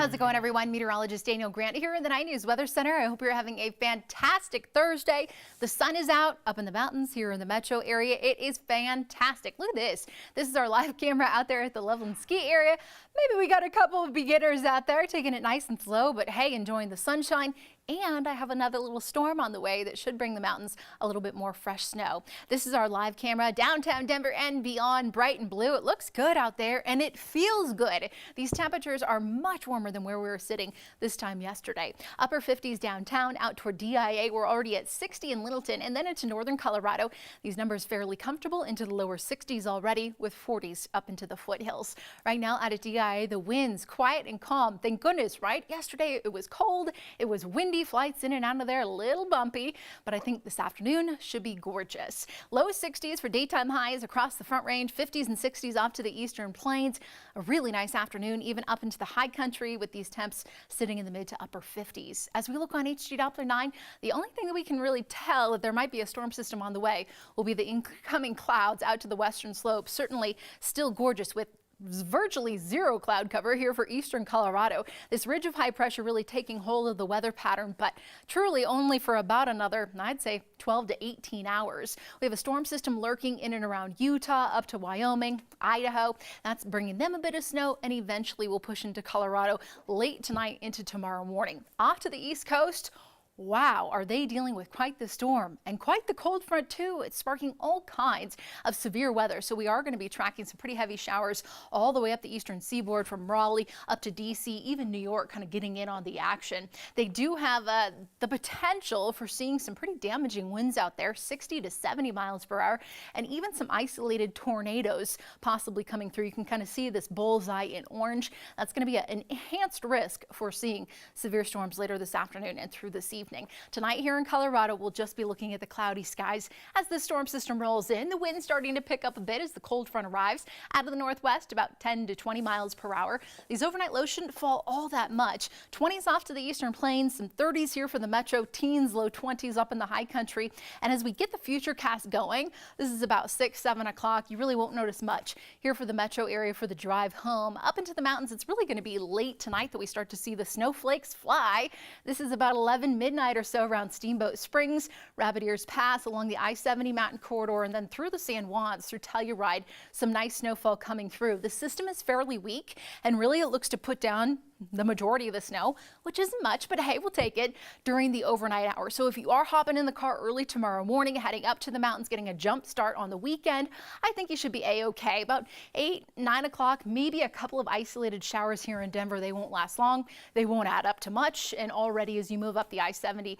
how's it going, everyone? Meteorologist Danielle Grant here in the 9 News Weather Center. I hope you're having a fantastic Thursday. The sun is out up in the mountains here in the metro area. It is fantastic. Look at this. This is our live camera out there at the Loveland Ski area. Maybe we got a couple of beginners out there taking it nice and slow, but hey, enjoying the sunshine. And I have another little storm on the way that should bring the mountains a little bit more fresh snow. This is our live camera downtown Denver and beyond, bright and blue. It looks good out there and it feels good. These temperatures are much warmer than where we were sitting this time yesterday. Upper 50s downtown, out toward DIA. We're already at 60 in Littleton and then into northern Colorado. These numbers fairly comfortable into the lower 60s already, with 40s up into the foothills. Right now out at DIA, the winds quiet and calm. Thank goodness, right? Yesterday it was cold, it was windy. Flights in and out of there a little bumpy, but I think this afternoon should be gorgeous. Low 60s for daytime highs across the Front Range, 50s and 60s off to the eastern plains. A really nice afternoon even up into the high country, with these temps sitting in the mid to upper 50s. As we look on HG Doppler 9, the only thing that we can really tell that there might be a storm system on the way will be the incoming clouds out to the western slope. Certainly still gorgeous with virtually zero cloud cover here for eastern Colorado. This ridge of high pressure really taking hold of the weather pattern, but truly only for about another, I'd say, 12 to 18 hours. We have a storm system lurking in and around Utah up to Wyoming, Idaho. That's bringing them a bit of snow, and eventually will push into Colorado late tonight into tomorrow morning. Off to the east coast. Wow, are they dealing with quite the storm and quite the cold front too. It's sparking all kinds of severe weather. So we are going to be tracking some pretty heavy showers all the way up the eastern seaboard from Raleigh up to DC, even New York kind of getting in on the action. They do have the potential for seeing some pretty damaging winds out there, 60 to 70 miles per hour, and even some isolated tornadoes possibly coming through. You can kind of see this bullseye in orange. That's going to be an enhanced risk for seeing severe storms later this afternoon and through this evening. Tonight here in Colorado, we'll just be looking at the cloudy skies as the storm system rolls in. The wind starting to pick up a bit as the cold front arrives out of the northwest, about 10 to 20 miles per hour. These overnight lows shouldn't fall all that much. 20s off to the eastern plains, some 30s here for the metro, teens, low 20s up in the high country. And as we get the future cast going, this is about 6, 7 o'clock. You really won't notice much here for the metro area for the drive home. Up into the mountains, it's really going to be late tonight that we start to see the snowflakes fly. This is about 11 midnight or so around Steamboat Springs, Rabbit Ears Pass, along the I-70 mountain corridor, and then through the San Juans, through Telluride. Some nice snowfall coming through. The system is fairly weak, and really it looks to put down the majority of the snow, which isn't much, but hey, we'll take it during the overnight hours. So if you are hopping in the car early tomorrow morning, heading up to the mountains, getting a jump start on the weekend, I think you should be a-okay. About 8, 9 o'clock, maybe a couple of isolated showers here in Denver. They won't last long. They won't add up to much. And already as you move up the I-70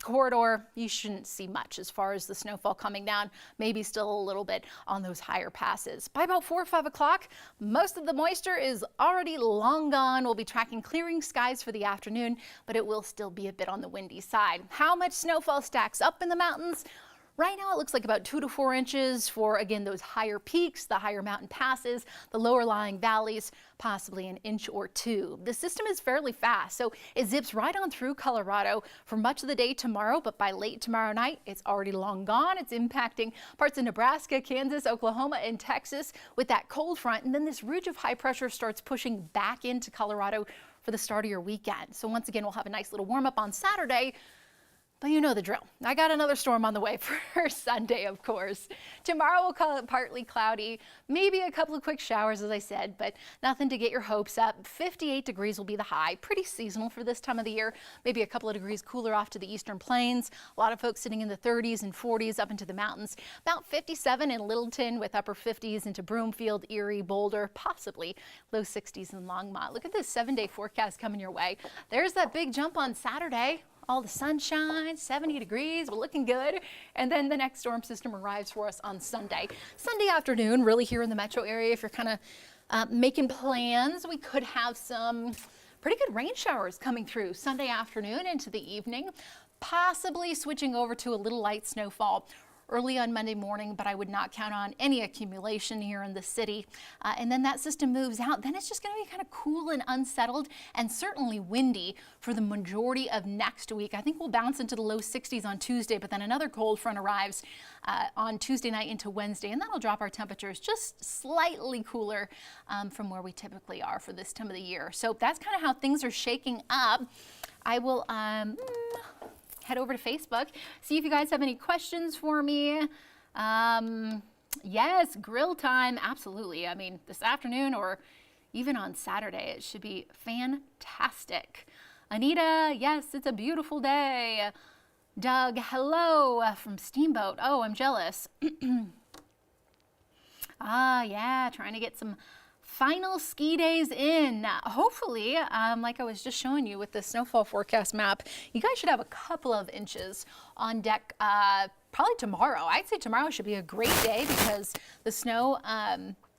corridor, you shouldn't see much as far as the snowfall coming down, maybe still a little bit on those higher passes. By about 4 or 5 o'clock, most of the moisture is already long gone. We'll be tracking clearing skies for the afternoon, but it will still be a bit on the windy side. How much snowfall stacks up in the mountains? Right now, it looks like about 2 to 4 inches for, again, those higher peaks, the higher mountain passes, the lower lying valleys, possibly an inch or 2. The system is fairly fast, so it zips right on through Colorado for much of the day tomorrow, but by late tomorrow night, it's already long gone. It's impacting parts of Nebraska, Kansas, Oklahoma, and Texas with that cold front, and then this ridge of high pressure starts pushing back into Colorado for the start of your weekend. So once again, we'll have a nice little warm up on Saturday. But you know the drill. I got another storm on the way for Sunday, of course. Tomorrow we'll call it partly cloudy, maybe a couple of quick showers, as I said, but nothing to get your hopes up. 58 degrees will be the high, pretty seasonal for this time of the year. Maybe a couple of degrees cooler off to the eastern plains. A lot of folks sitting in the 30s and 40s up into the mountains. About 57 in Littleton with upper 50s into Broomfield, Erie, Boulder, possibly low 60s in Longmont. Look at this 7-day forecast coming your way. There's that big jump on Saturday. All the sunshine, 70 degrees, we're looking good. And then the next storm system arrives for us on Sunday. Sunday afternoon, really here in the metro area, if you're kind of making plans, we could have some pretty good rain showers coming through Sunday afternoon into the evening, possibly switching over to a little light snowfall early on Monday morning, but I would not count on any accumulation here in the city. And then that system moves out. Then it's just going to be kind of cool and unsettled and certainly windy for the majority of next week. I think we'll bounce into the low 60s on Tuesday, but then another cold front arrives on Tuesday night into Wednesday, and that'll drop our temperatures just slightly cooler from where we typically are for this time of the year. So that's kind of how things are shaking up. I will head over to Facebook, see if you guys have any questions for me. Yes, grill time, absolutely. I mean, this afternoon or even on Saturday, it should be fantastic. Anita, yes, it's a beautiful day. Doug, hello from Steamboat. Oh, I'm jealous. Yeah, trying to get some final ski days in. Hopefully, like I was just showing you with the snowfall forecast map, you guys should have a couple of inches on deck probably tomorrow. I'd say tomorrow should be a great day because the snow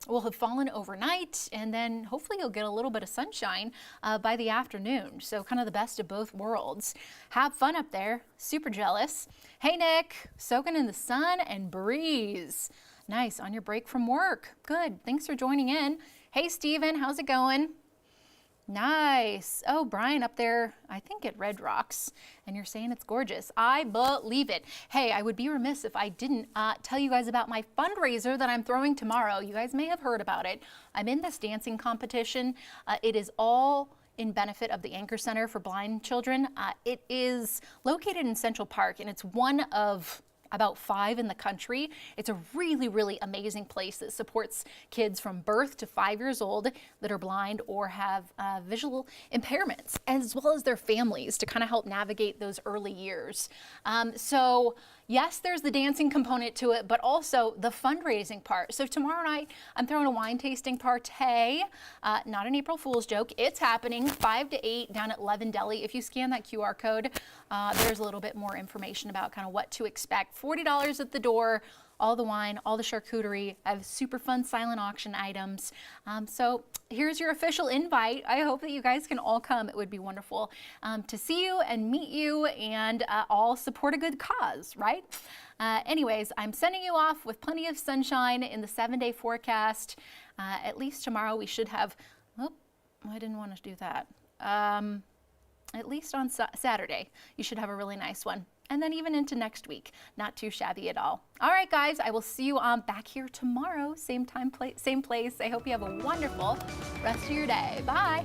will have fallen overnight, and then hopefully you'll get a little bit of sunshine by the afternoon. So kind of the best of both worlds. Have fun up there. Super jealous. Hey, Nick, soaking in the sun and breeze. Nice, on your break from work. Good, thanks for joining in. Hey, Steven, how's it going? Nice. Oh, Brian up there, I think at Red Rocks, and you're saying it's gorgeous. I believe it. Hey, I would be remiss if I didn't tell you guys about my fundraiser that I'm throwing tomorrow. You guys may have heard about it. I'm in this dancing competition. It is all in benefit of the Anchor Center for Blind Children. It is located in Central Park, and it's one of about 5 in the country. It's a really, really amazing place that supports kids from birth to 5 years old that are blind or have visual impairments, as well as their families to kind of help navigate those early years. So yes, there's the dancing component to it, but also the fundraising part. So tomorrow night, I'm throwing a wine tasting party. Not an April Fool's joke. It's happening 5 to 8 down at Levin Deli. If you scan that QR code, there's a little bit more information about kind of what to expect. $40 at the door, all the wine, all the charcuterie. I have super fun silent auction items. So here's your official invite. I hope that you guys can all come. It would be wonderful to see you and meet you and all support a good cause, right? Anyways, I'm sending you off with plenty of sunshine in the 7-day forecast. At least tomorrow we should have, oh, I didn't want to do that. At least on Saturday, you should have a really nice one. And then even into next week, not too shabby at all. All right, guys, I will see you back here tomorrow, same time, same place. I hope you have a wonderful rest of your day. Bye.